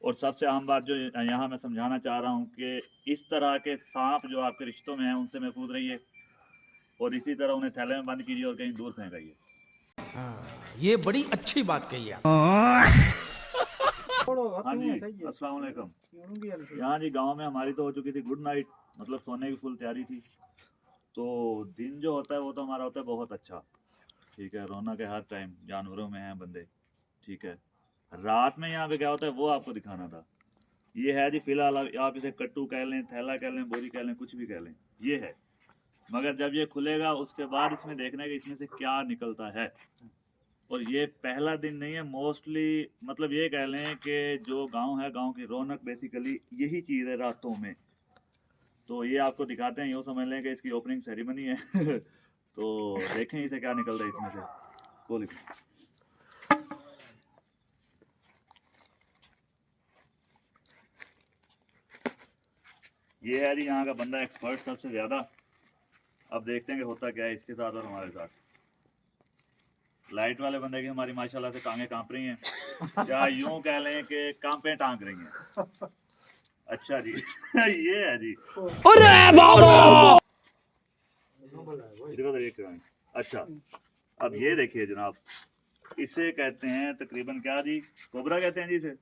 और सबसे अहम बात जो यहाँ मैं समझाना चाह रहा हूँ कि इस तरह के सांप जो आपके रिश्तों में हैं उनसे महफूज रहिए और इसी तरह उन्हें थैले में बंद कीजिए और कहीं दूर फेंकाइए। ये बड़ी अच्छी बात कही आप। हाँ जी, अस्सलाम वालेकुम। यहाँ जी गांव में हमारी तो हो चुकी थी गुड नाइट, मतलब सोने की फुल तैयारी थी। तो दिन जो होता है वो तो हमारा होता है बहुत अच्छा, ठीक है, रौनक है हर टाइम, जानवरों में हैं बंदे, ठीक है। रात में यहाँ पे क्या होता है वो आपको दिखाना था। ये है जी फिलहाल आप इसे कट्टू कह लें, थैला कह लें, बोरी कह लें, कुछ भी कह लें, ये है। मगर जब ये खुलेगा उसके बाद इसमें देखना है कि इसमें से क्या निकलता है। और ये पहला दिन नहीं है, मोस्टली मतलब ये कह लें कि जो गांव है, गांव की रौनक बेसिकली यही चीज़ है रातों में। तो ये आपको दिखाते हैं, यूँ समझ लें कि इसकी ओपनिंग सेरेमनी है। तो देखें इसे क्या निकलता है इसमें से। बोलिए। ये है जी यहाँ का बंदा एक्सपर्ट सबसे ज्यादा। अब देखते हैं कि होता क्या है इसके साथ और हमारे साथ। लाइट वाले बंदे की हमारी माशाल्लाह से टांगे कांप रही हैं, या यूं कह लें कि कांपे टांग रही हैं। अच्छा जी। ये है जी। अरे बाबा! इधर एक अच्छा, अब ये देखिए जनाब, इसे कहते हैं तकरीबन क्या जी, कोबरा कहते हैं जी इसे।